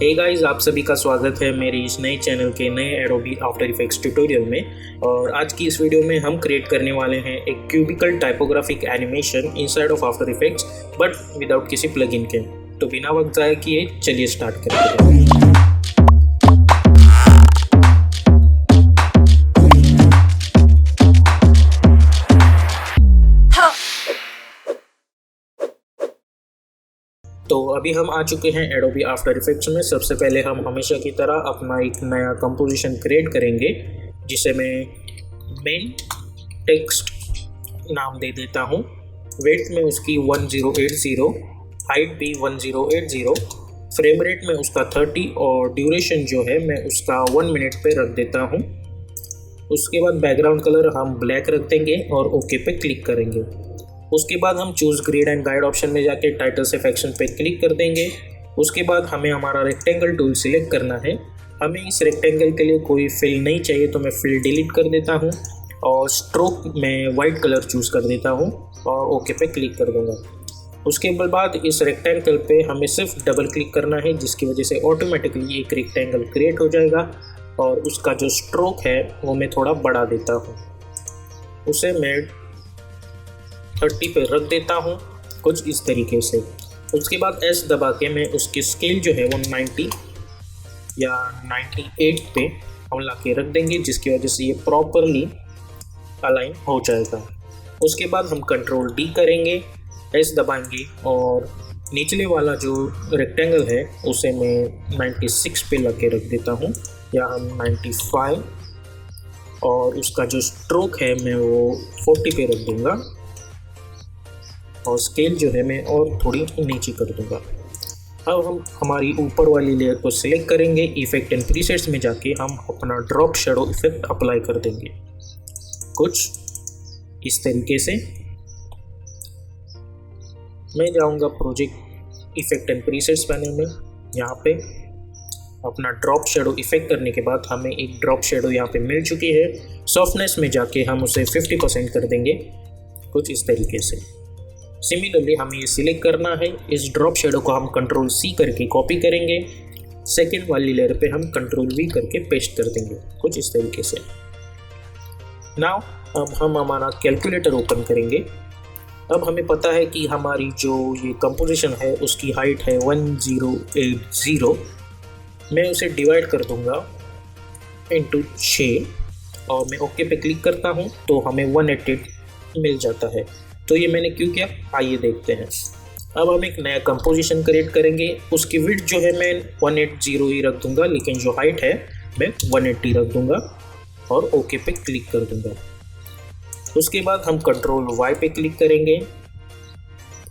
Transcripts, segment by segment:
Hey guys, आप सभी का स्वागत है मेरे इस नए चैनल के नए एडोबी आफ्टर इफेक्ट्स ट्यूटोरियल में। और आज की इस वीडियो में हम क्रिएट करने वाले हैं एक cubical typographic animation inside of after effects but without किसी प्लगइन के। तो बिना वक्त ज़ाया किए चलिए स्टार्ट करते हैं। तो अभी हम आ चुके हैं एडोबी आफ्टर इफेक्ट्स में। सबसे पहले हम हमेशा की तरह अपना एक नया कंपोजिशन क्रिएट करेंगे जिसे मैं मेन टेक्स्ट नाम दे देता हूँ। विड्थ में उसकी 1080, हाइट भी 1080, फ्रेम रेट में उसका 30 और ड्यूरेशन जो है मैं उसका 1 मिनट पे रख देता हूँ। उसके बाद बैकग्राउंड कलर हम ब्लैक रख देंगे और ओके पे क्लिक करेंगे। उसके बाद हम choose grid and guide option में जाके टाइटल से फैक्शन पे क्लिक कर देंगे। उसके बाद हमें हमारा रेक्टेंगल टूल सिलेक्ट करना है। हमें इस रेक्टेंगल के लिए कोई फिल नहीं चाहिए तो मैं फिल डिलीट कर देता हूँ और स्ट्रोक में वाइट कलर चूज़ कर देता हूँ और ओके पे क्लिक कर दूँगा। उसके बाद इस रेक्टेंगल पे हमें सिर्फ डबल क्लिक करना है जिसकी वजह से ऑटोमेटिकली एक रेक्टेंगल क्रिएट हो जाएगा और उसका जो स्ट्रोक है वो मैं थोड़ा बढ़ा देता हूँ। उसे मैं 30 पे रख देता हूँ कुछ इस तरीके से। उसके बाद S दबा के मैं उसकी स्केल जो है वो 90 या 98 पे हम ला के रख देंगे जिसकी वजह से ये प्रॉपरली अलाइन हो जाएगा। उसके बाद हम कंट्रोल D करेंगे, S दबाएंगे और निचले वाला जो रेक्टेंगल है उसे मैं 96 पे ला के रख देता हूँ या हम 95 और उसका जो स्ट्रोक है मैं वो 40 पे रख दूँगा और स्केल जो है मैं और थोड़ी नीचे कर दूंगा। अब हम हमारी ऊपर वाली लेयर को सिलेक्ट करेंगे। इफेक्ट एंड प्रीसेट्स में जाके हम अपना ड्रॉप शेडो इफेक्ट अप्लाई कर देंगे कुछ इस तरीके से। मैं जाऊंगा project effect and presets panel में। यहाँ पे अपना ड्रॉप शेडो इफेक्ट करने के बाद हमें एक ड्रॉप शेडो यहाँ पे मिल चुकी है। सॉफ्टनेस में जाके हम उसे 50% कर देंगे कुछ इस तरीके से। सिमिलरली हमें ये सिलेक्ट करना है। इस ड्रॉप शेडो को हम कंट्रोल C करके कॉपी करेंगे। सेकेंड वाली लेयर पे हम कंट्रोल V करके पेस्ट कर देंगे कुछ इस तरीके से। नाउ अब हम हमारा कैलकुलेटर ओपन करेंगे। अब हमें पता है कि हमारी जो ये कंपोजिशन है उसकी हाइट है 1080। मैं उसे डिवाइड कर दूंगा इनटू 6 और मैं ओके पे क्लिक करता हूँ तो हमें 180 मिल जाता है। तो ये मैंने क्यों किया आइए देखते हैं। अब हम एक नया कंपोजिशन क्रिएट करेंगे। उसकी विड्थ जो है मैं 180 ही रख दूंगा लेकिन जो हाइट है मैं 180 रख दूंगा और ओके पे क्लिक कर दूंगा। उसके बाद हम कंट्रोल Y पे क्लिक करेंगे।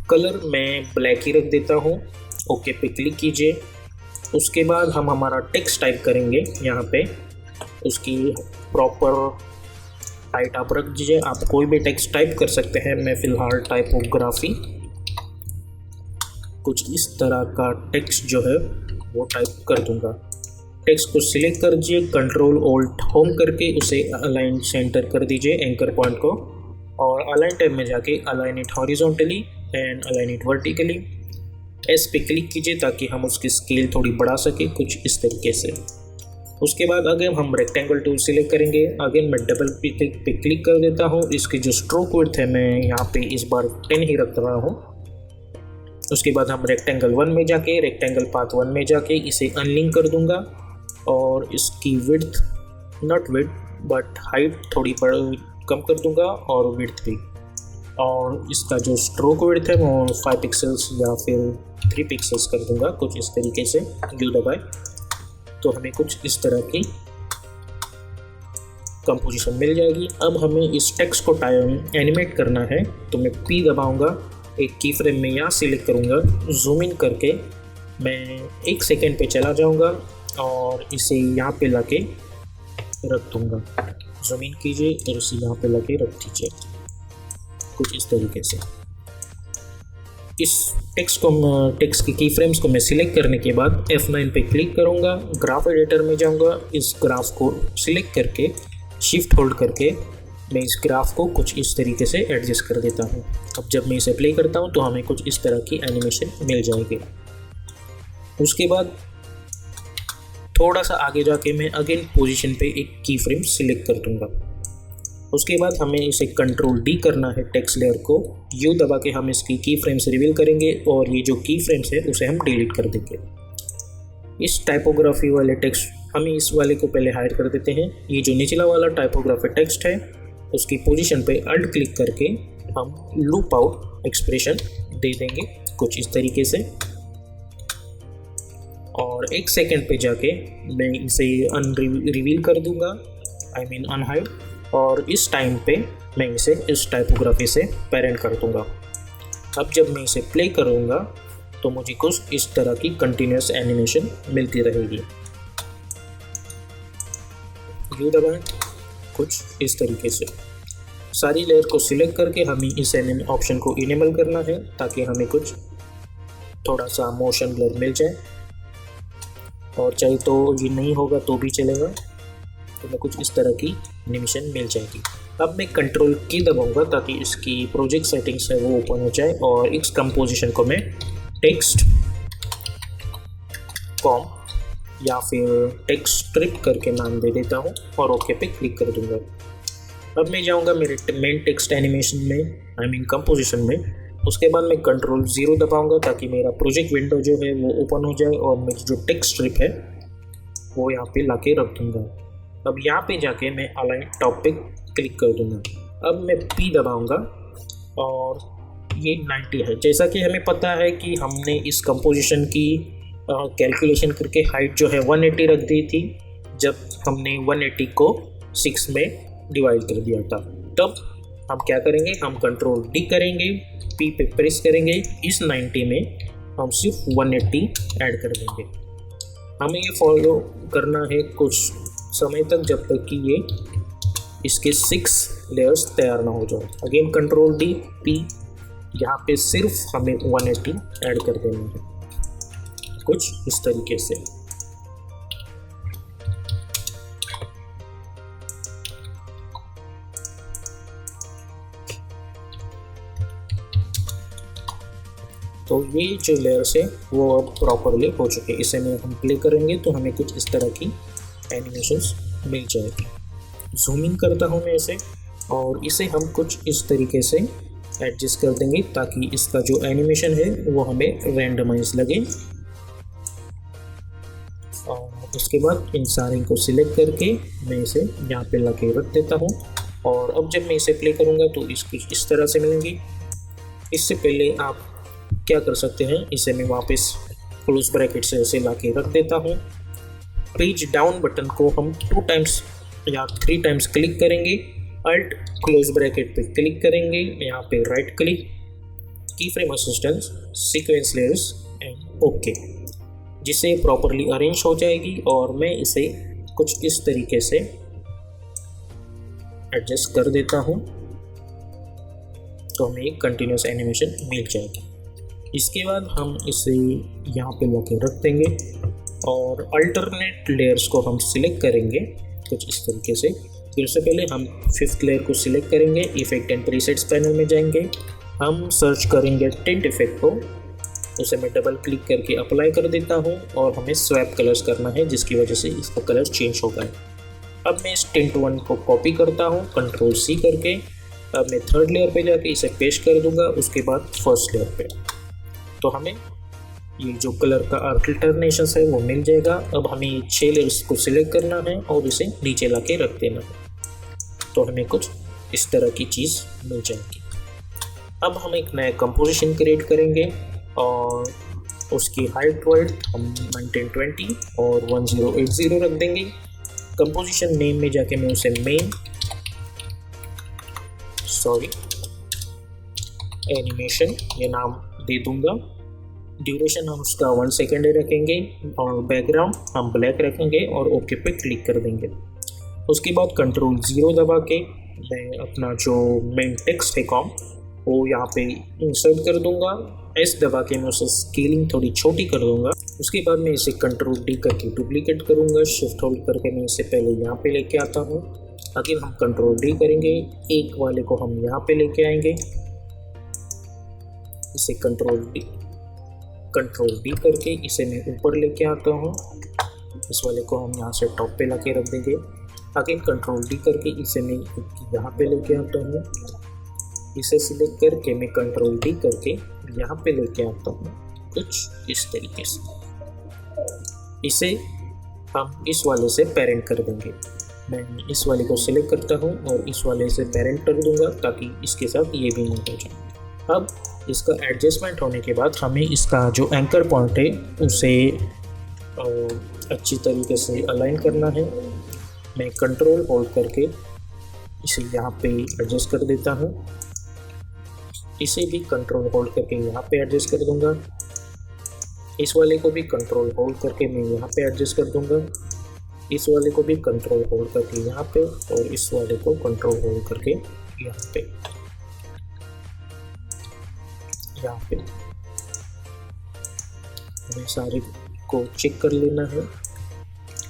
कलर मैं ब्लैक ही रख देता हूँ, ओके पे क्लिक कीजिए। उसके बाद हम हमारा टेक्स्ट टाइप करेंगे। यहाँ पे उसकी प्रॉपर हाइट आप रख दीजिए। आप कोई भी टेक्स्ट टाइप कर सकते हैं। मैं फ़िलहाल टाइपोग्राफी कुछ इस तरह का टेक्स्ट जो है वो टाइप कर दूंगा। टेक्स्ट को सिलेक्ट कर दीजिए, कंट्रोल ऑल्ट होम करके उसे अलाइन सेंटर कर दीजिए एंकर पॉइंट को और अलाइन टैब में जाके align it horizontally and align it vertically. S पे क्लिक कीजिए ताकि हम उसकी स्केल थोड़ी बढ़ा सके कुछ इस तरीके से। उसके बाद अगेन हम रेक्टेंगल टूल सिलेक्ट करेंगे। अगेन मैं डबल क्लिक पे क्लिक कर देता हूँ। इसकी जो स्ट्रोक विड्थ है मैं यहाँ पे इस बार 10 ही रख रहा हूँ। उसके बाद हम रेक्टेंगल 1 में जाके रेक्टेंगल पाथ 1 में जाके इसे अनलिंक कर दूंगा और इसकी width not width but height थोड़ी कम कर दूंगा और विड्थ भी। और इसका जो स्ट्रोक विड्थ है वो 5 पिक्सल्स या फिर 3 पिक्सल्स कर दूंगा कुछ इस तरीके से। U दबाए तो हमें कुछ इस तरह की कंपोजिशन मिल जाएगी। अब हमें इस टेक्स्ट को एनिमेट करना है तो मैं P दबाऊंगा। एक की फ्रेम में यहाँ सिलेक्ट करूँगा, जूम इन करके मैं 1 सेकेंड पे चला जाऊँगा और इसे यहाँ पे लाके रख दूँगा। जूम इन कीजिए और इसे यहाँ पे लाके रख दीजिए कुछ इस तरीके से। इस टेक्स्ट की फ्रेम्स को मैं सिलेक्ट करने के बाद F9 पे क्लिक करूँगा। ग्राफ एडिटर में जाऊँगा। इस ग्राफ को सिलेक्ट करके शिफ्ट होल्ड करके मैं इस ग्राफ को कुछ इस तरीके से एडजस्ट कर देता हूँ। अब जब मैं इसे प्ले करता हूँ तो हमें कुछ इस तरह की एनिमेशन मिल जाएगी। उसके बाद थोड़ा सा आगे जाके मैं अगेन पोजीशन पे एक की फ्रेम सिलेक्ट कर दूंगा। उसके बाद हमें इसे कंट्रोल डी करना है, टेक्स्ट लेयर को यू दबा के हम इसकी की फ्रेम्स रिवील करेंगे और ये जो की फ्रेम्स है उसे हम डिलीट कर देंगे। इस टाइपोग्राफी वाले टेक्स्ट हमें इस वाले को पहले हाइड कर देते हैं। ये जो निचला वाला टाइपोग्राफी टेक्स्ट है उसकी पोजीशन पे अल्ट क्लिक करके हम लूप आउट एक्सप्रेशन दे देंगे कुछ इस तरीके से, और 1 सेकेंड पे जाके मैं इसे रिवील कर दूंगा, आई मीन अनहाइड, और इस टाइम पे मैं इसे इस टाइपोग्राफी से पेरेंट कर दूंगा। अब जब मैं इसे प्ले करूंगा तो मुझे कुछ इस तरह की कंटिन्यूस एनिमेशन मिलती रहेगी। यू दबाएं, कुछ इस तरीके से। सारी लेयर को सिलेक्ट करके हमें इस ऑप्शन को इनेबल करना है ताकि हमें कुछ थोड़ा सा मोशन ब्लर मिल जाए, और चाहे तो ये नहीं होगा तो भी चलेगा, तो मैं कुछ इस तरह की एनिमेशन मिल जाएगी। अब मैं कंट्रोल की दबाऊंगा ताकि इसकी प्रोजेक्ट सेटिंग्स है वो ओपन हो जाए, और इस कंपोजिशन को मैं टेक्स्ट कॉम या फिर टेक्स्ट स्ट्रिप करके नाम दे देता हूँ और ओके पे क्लिक कर दूंगा। अब मैं जाऊँगा मेरे मेन टेक्स्ट एनिमेशन में, आई मीन कंपोजिशन में। उसके बाद मैं कंट्रोल 0 दबाऊंगा ताकि मेरा प्रोजेक्ट विंडो जो है वो ओपन हो जाए और मेरी जो टेक्स्ट स्ट्रिप है वो यहाँ पे लाके रख दूँगा। अब यहाँ पे जाके मैं अलाइन टॉप पे क्लिक कर दूँगा। अब मैं P दबाऊँगा और ये 90 है। जैसा कि हमें पता है कि हमने इस कंपोजिशन की कैलकुलेशन करके हाइट जो है 180 रख दी थी जब हमने 180 को 6 में डिवाइड कर दिया था। तब हम क्या करेंगे, हम कंट्रोल D करेंगे, P पे प्रेस करेंगे, इस 90 में हम सिर्फ 180 ऐड कर देंगे। हमें ये फॉलो करना है कुछ समय तक जब तक कि ये इसके 6 लेयर्स तैयार ना हो जाए। अगेन कंट्रोल D P, यहाँ पे सिर्फ हमें 180 ऐड कर देना है कुछ इस तरीके से। तो ये जो लेयर्स है वो अब प्रॉपरली हो चुके हैं। इसे में हम प्ले करेंगे तो हमें कुछ इस तरह की एनिमेशंस मिल जाएगी। जूम इन करता हूँ मैं इसे, और इसे हम कुछ इस तरीके से एडजस्ट कर देंगे ताकि इसका जो एनिमेशन है वो हमें रैंडमाइज लगे। और उसके बाद इन सारे को सिलेक्ट करके मैं इसे यहाँ पे लगे रख देता हूँ, और अब जब मैं इसे प्ले करूँगा तो इसकी इस तरह से मिलेंगी। इससे पहले आप क्या कर सकते हैं, इसे मैं वापस क्लोज ब्रैकेट से इसे लाके रख देता हूँ। पेज डाउन बटन को हम 2 टाइम्स या 3 टाइम्स क्लिक करेंगे, अल्ट क्लोज ब्रैकेट पे क्लिक करेंगे, यहाँ पे right click, key frame assistance, sequence layers and okay, जिससे प्रॉपरली अरेंज हो जाएगी। और मैं इसे कुछ इस तरीके से एडजस्ट कर देता हूँ तो हमें एक कंटिन्यूस एनिमेशन मिल जाएगी। इसके बाद हम इसे यहाँ पे लाके रख देंगे और अल्टरनेट लेयर्स को हम सिलेक्ट करेंगे कुछ इस तरीके से। फिर से पहले हम 5th लेयर को सिलेक्ट करेंगे, इफेक्ट एंड प्रीसेट्स पैनल में जाएंगे, हम सर्च करेंगे टिंट इफेक्ट को, उसे मैं डबल क्लिक करके अप्लाई कर देता हूँ और हमें स्वैप कलर्स करना है जिसकी वजह से इसका कलर चेंज होगा। अब मैं इस टिंट 1 को कॉपी करता हूँ कंट्रोल C करके। अब मैं 3rd लेयर पे जाके इसे पेस्ट कर दूंगा, उसके बाद 1st लेयर पे, तो हमें ये जो कलर का अल्टरनेशन है वो मिल जाएगा। अब हमें 6 लेयर्स को सिलेक्ट करना है और इसे नीचे लाके रख देना है, तो हमें कुछ इस तरह की चीज़ मिल जाएगी। अब हम एक नया कंपोजिशन क्रिएट करेंगे और उसकी हाइट वाइड हम 1920 और 1080 रख देंगे। कंपोजिशन नेम में जाके मैं उसे एनिमेशन ये नाम दे दूंगा। ड्यूरेशन हम उसका 1 सेकेंड रखेंगे और बैकग्राउंड हम ब्लैक रखेंगे और ओके पे क्लिक कर देंगे। उसके बाद कंट्रोल 0 दबा के मैं अपना जो मेन टेक्स्ट है कॉम वो यहाँ पे इंसर्ट कर दूंगा। S दबा के मैं उसे स्केलिंग थोड़ी छोटी कर दूंगा। उसके बाद मैं इसे कंट्रोल D करके डुप्लीकेट करूँगा, शिफ्ट होल्ड करके मैं इसे पहले यहाँ पे लेके आता हूँ। अगेन हम कंट्रोल D करेंगे, एक वाले को हम यहाँ पे लेके आएंगे, इसे कंट्रोल D करके इसे मैं ऊपर लेके आता हूँ, इस वाले को हम यहाँ से टॉप पे ला के रख देंगे। अगेन कंट्रोल डी करके इसे मैं यहाँ पे लेके आता हूँ, इसे सिलेक्ट करके मैं कंट्रोल डी करके यहाँ पे लेके आता हूँ कुछ इस तरीके से। इसे हम इस वाले से पेरेंट कर देंगे। मैं इस वाले को सिलेक्ट करता हूँ और इस वाले से पेरेंट कर दूंगा ताकि इसके साथ ये भी नहीं हो जाए। अब इसका एडजस्टमेंट होने के बाद हमें इसका जो एंकर पॉइंट है उसे अच्छी तरीके से अलाइन करना है। मैं कंट्रोल होल्ड करके इसे यहाँ पे एडजस्ट कर देता हूँ, इसे भी कंट्रोल होल्ड करके यहाँ पे एडजस्ट कर दूंगा, इस वाले को भी कंट्रोल होल्ड करके मैं यहाँ पे एडजस्ट कर दूंगा, इस वाले को भी कंट्रोल होल्ड करके यहाँ पे, और इस वाले को कंट्रोल होल्ड करके यहाँ पे। हमें सारे को चेक कर लेना है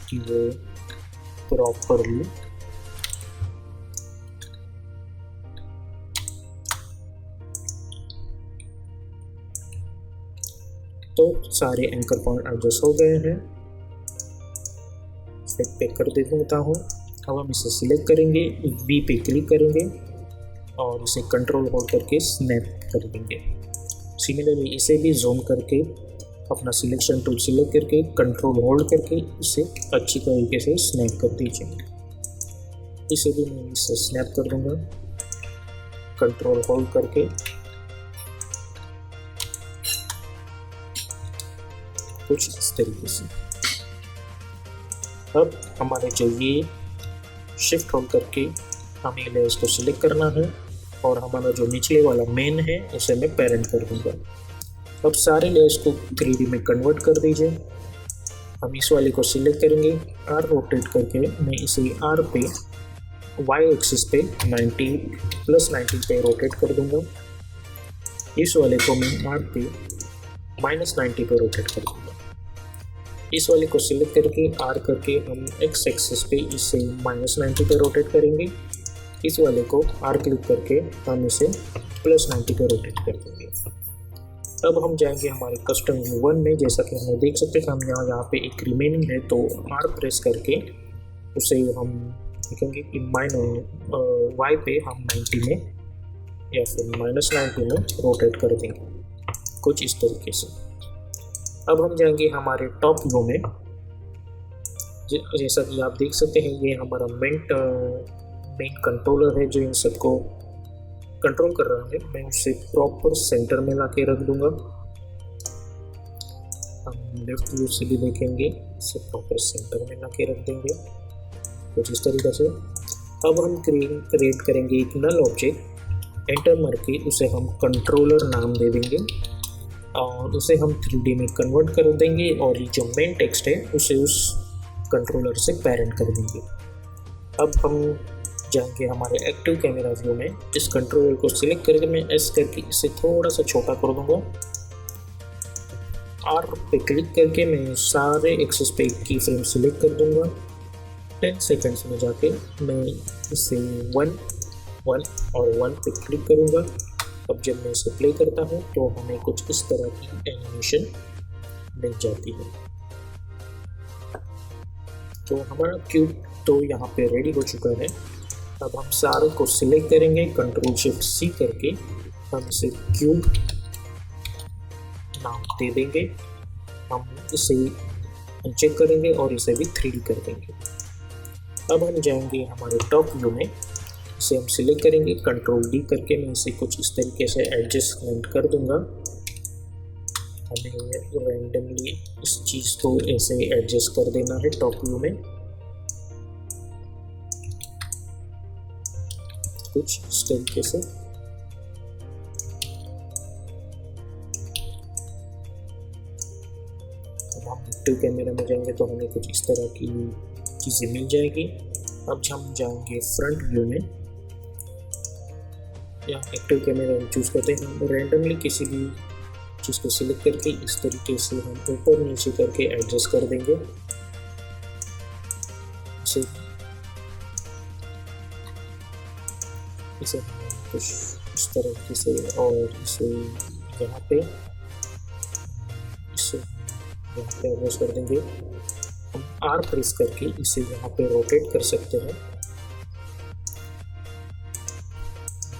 कि वो प्रॉपरली तो सारे एंकर पॉइंट एडजस्ट हो गए हैं। सेट पे कर देता हूँ। अब हम इसे सिलेक्ट करेंगे, वी पे क्लिक करेंगे और इसे कंट्रोल होल्ड करके स्नैप कर देंगे। सिमिलरली इसे भी जूम करके अपना सिलेक्शन टूल सिलेक्ट करके कंट्रोल होल्ड करके इसे अच्छी तरीके से स्नैप कर दीजिए। इसे भी मैं इसे स्नैप कर दूंगा कंट्रोल होल्ड करके। कुछ इस तरीके से। अब हमारे जो ये शिफ्ट होल्ड करके हमें लेयर्स को सिलेक्ट करना है और हमारा जो निचले वाला मेन है उसे मैं पेरेंट कर दूंगा। अब सारे लेयर्स को 3D में कन्वर्ट कर दीजिए। हम इस वाले को सिलेक्ट करेंगे, R रोटेट करके मैं इसे R पे Y एक्सिस पे 90 प्लस 90 पे रोटेट कर दूंगा। इस वाले को मैं R पे माइनस 90 पे रोटेट कर दूंगा। इस वाले को सिलेक्ट करके R करके हम X एक्सिस पे इसे माइनस 90 पे रोटेट करेंगे। इस वाले को R क्लिक करके हम इसे प्लस 90 पे रोटेट कर देंगे। अब हम जाएंगे हमारे कस्टम व्यू 1 में। जैसा कि हम देख सकते हैं हम यहाँ पे एक रिमेनिंग है, तो R प्रेस करके उसे हम देखेंगे कि Y पे हम 90 में या फिर माइनस 90 में रोटेट कर देंगे कुछ इस तरीके से। अब हम जाएंगे हमारे टॉप व्यू में। जैसा कि आप देख सकते हैं ये हमारा मेन कंट्रोलर है जो इन सबको कंट्रोल कर रहा है। मैं उसे प्रॉपर सेंटर में ला के रख दूंगा। हम लेफ्ट व्यू से भी देखेंगे, इसे प्रॉपर सेंटर में ला के रख देंगे कुछ इस तरीके से। अब हम क्रिएट करेंगे एक नल ऑब्जेक्ट, एंटर मार के उसे हम कंट्रोलर नाम दे देंगे और उसे हम 3D में कन्वर्ट कर देंगे और ये जो मेन टेक्स्ट है उसे उस कंट्रोलर से पेरेंट कर देंगे। अब हम जाएंगे हमारे एक्टिव कैमरा व्यू में। इस कंट्रोलर को सिलेक्ट करके मैं एस करके इसे थोड़ा सा छोटा कर दूंगा। आर पे क्लिक करके मैं सारे एक्सेस पे एक की फ्रेम सिलेक्ट कर दूंगा। 10 सेकंड्स में जाके मैं इसे 1 और 1 पे क्लिक करूंगा। अब जब मैं इसे प्ले करता हूँ तो हमें कुछ इस तरह की एनिमेशन मिल जाती है। तो हमारा क्यूब तो यहाँ पे रेडी हो चुका है। अब हम सारे को सिलेक्ट करेंगे, कंट्रोल शिफ्ट सी करके हम इसे क्यूब नाम दे देंगे। हम इसे चेक करेंगे और इसे भी 3D कर देंगे। अब हम जाएंगे हमारे टॉप व्यू में, इसे हम सिलेक्ट करेंगे, कंट्रोल डी करके मैं इसे कुछ इस तरीके से एडजस्टमेंट कर दूंगा। हमें रैंडमली इस चीज़ को ऐसे एडजस्ट कर देना है टॉप व्यू में कुछ इस तरीके से। अब हम एक्टिव कैमरा में जाएंगे तो हमें कुछ इस तरह की चीज़ें मिल जाएगी। अब हम जाएंगे फ्रंट व्यू में, या एक्टिव कैमरा हम चूज़ करते हैं। हम रैंडमली किसी भी चीज़ को सिलेक्ट करके इस तरीके से हम ऊपर नीचे करके एडजस्ट कर देंगे। इसे कुछ इस तरीके से और इसे यहाँ पे एडजस्ट कर देंगे। हम R प्रेस करके इसे यहाँ पे रोटेट कर सकते हैं।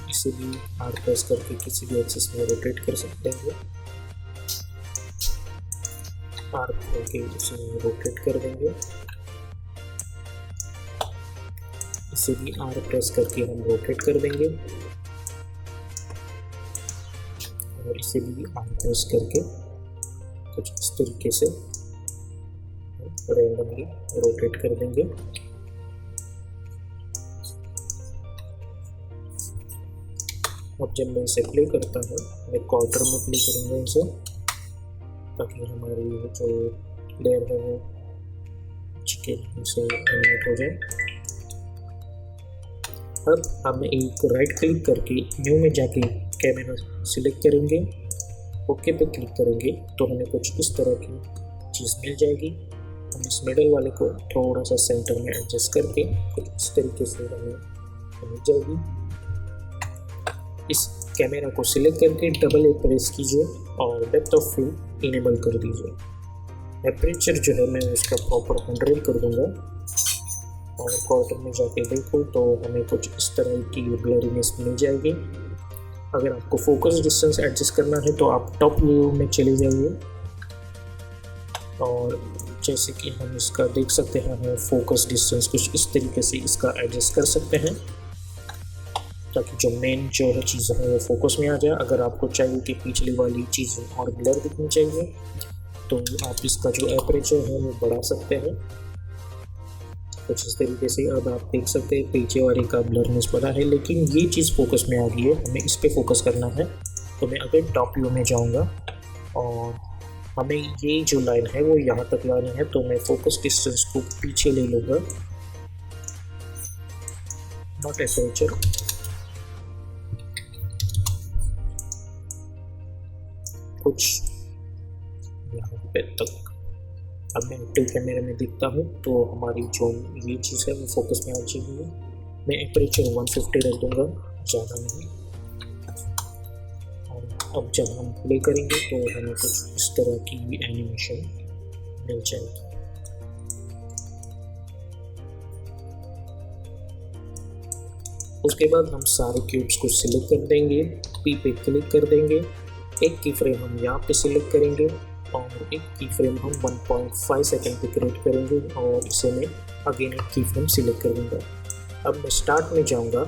इसे भी R प्रेस करके किसी भी एक्सिस में रोटेट कर सकते हैं। R करके इसे रोटेट कर देंगे। इसे भी R प्रेस करके हम रोटेट कर देंगे और इसे भी R प्रेस करके कुछ इस तरीके से रैंडमली रोटेट कर देंगे। अब जब मैं इसे प्ले करता हूँ, मैं क्वार्टर में प्ले करूँगा इसे, ताकि हमारी जो लेयर है वो चिकन से एनिमेट हो जाए। अब हम एक राइट क्लिक करके न्यू में जाके कैमरा सिलेक्ट करेंगे, ओके पे क्लिक करेंगे तो हमें कुछ इस तरह की चीज़ मिल जाएगी। हम इस मिडल वाले को थोड़ा सा सेंटर में एडजस्ट करके कुछ इस तरीके से हमें मिल जाएगी। इस कैमरा को सिलेक्ट करके डबल प्रेस कीजिए और डेप्थ ऑफ फील्ड इनेबल कर दीजिए। एपरेचर जो है मैं उसका प्रॉपर 100 कर दूंगा और क्वार्टर में जाके देखो तो हमें कुछ इस तरह की ब्लरीनेस मिल जाएगी। अगर आपको फोकस डिस्टेंस एडजस्ट करना है तो आप टॉप व्यू में चले जाइए और जैसे कि हम इसका देख सकते हैं, हम फोकस डिस्टेंस कुछ इस तरीके से इसका एडजस्ट कर सकते हैं ताकि जो मेन जो है चीज़ है वो फोकस में आ जाए। अगर आपको चाहिए कि पिछली वाली चीज़ और ब्लर दिखनी चाहिए तो आप इसका जो एपरेचर है वो बढ़ा सकते हैं कुछ इस तरीके से। अब आप देख सकते हैं पीछे वाले का ब्लरनेस बढ़ा है, लेकिन ये चीज़ फोकस में आ गई है, हमें इस पर फोकस करना है। तो मैं अगर टॉप व्यू में जाऊंगा और हमें ये जो लाइन है वो यहाँ तक लानी है, तो मैं फोकस डिस्टेंस को पीछे ले लूँगा, नॉट एपरेचर। कुछ यहाँ पे तक अब मैं एक्टिव कैमरे में दिखता हूँ तो हमारी जो ये चीज़ है वो फोकस में आ जाएगी। मैं एपरेचर 150 रख दूँगा, ज़्यादा नहीं। और अब जब हम प्ले करेंगे तो हमें कुछ इस तरह की एनिमेशन मिल जाएगी। उसके बाद हम सारे क्यूब्स को सिलेक्ट कर देंगे, पी पे क्लिक कर देंगे, एक की फ्रेम हम यहाँ पे सिलेक्ट करेंगे और एक की फ्रेम हम 1.5 सेकेंड पे क्रिएट करेंगे और इसे मैं अगेन एक की फ्रेम सिलेक्ट कर दूँगा। अब मैं स्टार्ट में जाऊँगा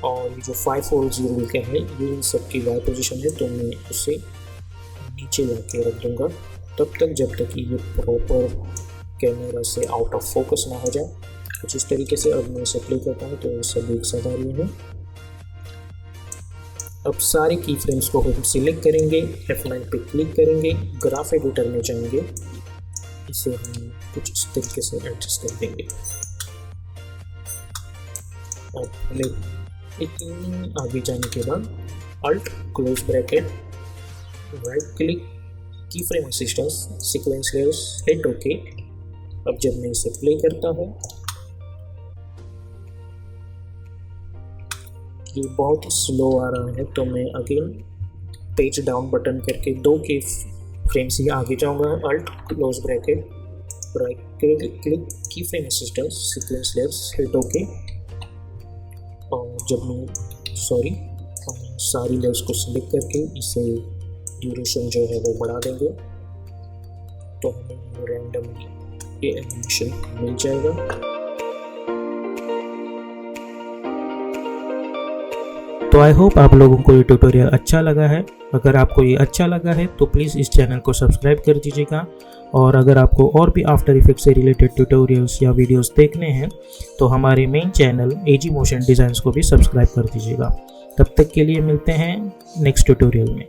और ये जो 540 लिखे हैं ये इन सब की वाई पोजीशन है, तो मैं उसे नीचे ला के रख दूँगा तब तक जब तक ये प्रॉपर कैमरा से आउट ऑफ फोकस ना हो जाए। कुछ इस तरीके से अब मैं इसे प्ले करता हूँ तो सब एक साथ आ रही है। अब सारे की फ्रेम्स को हम सिलेक्ट करेंगे, F9 पे क्लिक करेंगे, ग्राफ एडिटर में जाएंगे, इसे हम कुछ इस तरीके से एडजस्ट कर देंगे। अब हमें इतनी आगे जाने के बाद alt close bracket, right click, key frame assistance, sequence layers, hit okay. अब जब मैं इसे प्ले करता हूँ ये बहुत स्लो आ रहा है, तो मैं अगेन पेज डाउन बटन करके 2 के फ्रेम्स ही आगे जाऊंगा, alt close bracket, right click, key frame assistance, sequence layers, hit okay. और जब मैं सारी लेयर्स को सिलेक्ट करके इसे ड्यूरेशन जो है वो बढ़ा देंगे तो हमें रैंडमली ये एनिमेशन मिल जाएगा। तो आई होप आप लोगों को ये ट्यूटोरियल अच्छा लगा है। अगर आपको ये अच्छा लगा है तो प्लीज़ इस चैनल को सब्सक्राइब कर दीजिएगा, और अगर आपको और भी आफ्टर इफेक्ट्स से रिलेटेड ट्यूटोरियल्स या वीडियोस देखने हैं तो हमारे मेन चैनल एजी मोशन डिज़ाइंस को भी सब्सक्राइब कर दीजिएगा। तब तक के लिए मिलते हैं नेक्स्ट ट्यूटोरियल में।